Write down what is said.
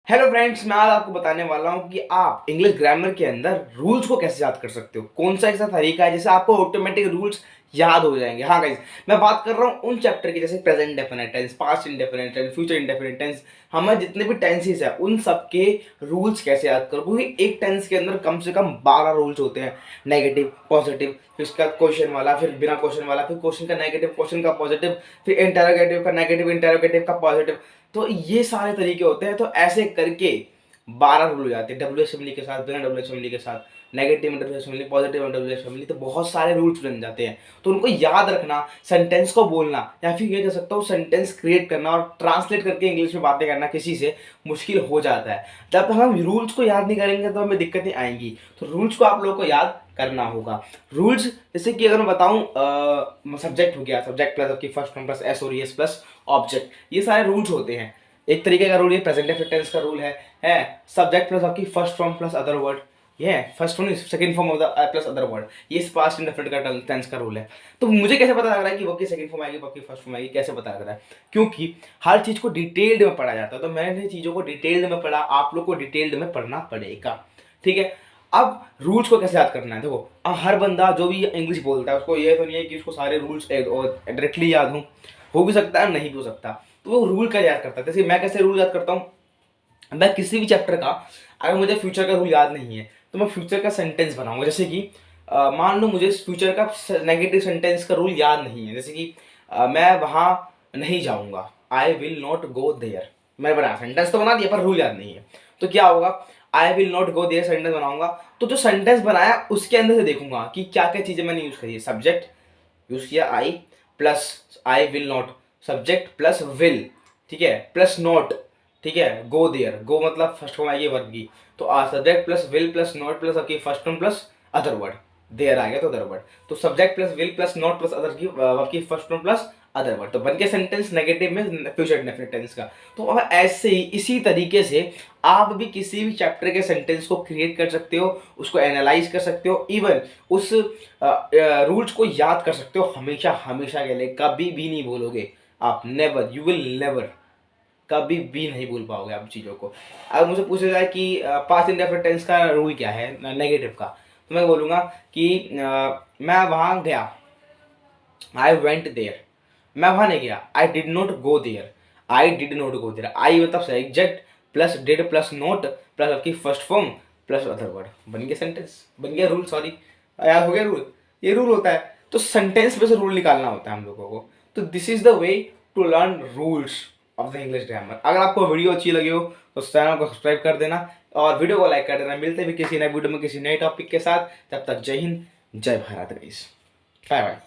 Hello friends, मैं आज आपको बताने वाला हूँ कि आप इंग्लिश ग्रामर के अंदर रूल्स को कैसे याद कर सकते हो। कौन सा ऐसा तरीका है जिससे आपको ऑटोमेटिक रूल्स याद हो जाएंगे। हाँ गाइस, मैं बात कर रहा हूँ उन चैप्टर की जैसे present definite tense, past indefinite tense, future indefinite tense. हमें जितने भी टेंसेस है उन सब के रूल्स कैसे याद करो, क्योंकि एक टेंस के अंदर कम से कम 12 रूल्स होते हैं। नेगेटिव, पॉजिटिव, फिर उसका क्वेश्चन वाला, फिर बिना क्वेश्चन वाला, फिर क्वेश्चन का नेगेटिव, क्वेश्चन का पॉजिटिव, फिर इंटेरोगेटिव का नेगेटिव, इंटेरोगेटिव का पॉजिटिव। तो ये सारे तरीके होते हैं। तो ऐसे करके 12 रूल हो जाते हैं, डब्ल्यू असेंबली के साथ, बिना डब्ल्यू असेंबली के साथ, negative W assembly, positive W assembly. तो बहुत सारे रूल्स बन जाते हैं। तो उनको याद रखना, सेंटेंस को बोलना, या फिर ये कह सकता हूँ सेंटेंस क्रिएट करना और ट्रांसलेट करके इंग्लिश में बातें करना किसी से मुश्किल हो जाता है। जब हम रूल्स को याद नहीं करेंगे तो हमें दिक्कतें आएंगी। तो रूल्स को आप लोगों को याद करना होगा। रूल्स जैसे कि अगर मैं बताऊं, सब्जेक्ट हो गया, सब्जेक्ट प्लस आपकी फर्स्ट फॉर्म प्लस एस और एस प्लस ऑब्जेक्ट, ये सारे रूल्स होते हैं। एक तरीके का रूल ये प्रेजेंट परफेक्ट टेंस का रूल है सब्जेक्ट प्लस आपकी first form plus other word, ये है first form second form of the plus other word, ये पास्ट इंडेफिनिट का टेंस का रूल है। तो मुझे कैसे पता लग रहा है कि वर्ब की सेकंड फॉर्म आएगी, वर्ब की फर्स्ट फॉर्म आएगी, कैसे पता लग रहा है? क्योंकि हर चीज को डिटेल्ड में पढ़ा जाता है। तो मैंने चीजों को डिटेल्ड में पढ़ा, आप लोग को डिटेल्ड में पढ़ना पड़ेगा। ठीक है, अब रूल्स को कैसे याद करना है? देखो, हर बंदा जो भी इंग्लिश बोलता है उसको ये तो नहीं है कि उसको सारे रूल्स डायरेक्टली याद हो भी सकता है, नहीं भी हो सकता। तो वो रूल का याद करता है। जैसे मैं कैसे रूल याद करता हूँ, मैं किसी भी चैप्टर का अगर मुझे फ्यूचर का रूल याद नहीं है तो मैं फ्यूचर का सेंटेंस बनाऊंगा। जैसे कि मान लो मुझे फ्यूचर का नेगेटिव सेंटेंस का रूल याद नहीं है, जैसे कि मैं वहां नहीं जाऊंगा, I will not go there. मैंने बना सेंटेंस तो बना दिया पर रूल याद नहीं है। तो क्या होगा, I will not go there sentence बनाऊंगा। तो जो सेंटेंस बनाया उसके अंदर से देखूंगा कि क्या क्या चीजें मैंने यूज करी है। सब्जेक्ट यूज किया I, plus I will not, subject plus will, ठीक है, प्लस नॉट, ठीक है, गो देयर, गो मतलब फर्स्ट फॉर्म आएगी वर्ब की। तो subject plus will plus not plus आपकी first form plus other word, there आ गया तो अदर वर्ड। तो subject plus will plus not plus other की वर्ब की first form plus other word, तो बन के सेंटेंस नेगेटिव में फ्यूचर डेफिनिट टेंस का। तो अब ऐसे ही इसी तरीके से आप भी किसी भी चैप्टर के सेंटेंस को क्रिएट कर सकते हो, उसको एनालाइज कर सकते हो, इवन उस रूल्स को याद कर सकते हो हमेशा हमेशा के लिए। कभी भी नहीं भूलोगे आप, नेवर, यू विल नेवर, कभी भी नहीं भूल पाओगे आप चीज़ों को। अगर मुझे पूछा जाए कि पास्ट इंडेफिनिट टेंस का रूल क्या है नेगेटिव का, तो मैं बोलूँगा कि मैं वहाँ गया, आई वेंट देयर। मैं वहाँ नहीं गया, I did not go there, I did not go there. I मतलब subject plus did plus not plus आपकी first form plus other word, बन गया सेंटेंस, बन गया रूल। सॉरी याद हो गया रूल, ये रूल होता है। तो सेंटेंस में से रूल निकालना होता है हम लोगों को। तो this is the way to learn rules of the English grammar. अगर आपको वीडियो अच्छी लगी हो तो चैनल को सब्सक्राइब कर देना और वीडियो को लाइक कर देना। मिलते हैं भी किसी नए वीडियो में किसी नए टॉपिक के साथ। तब तक जय हिंद, जय भारत गाइस, बाय बाय।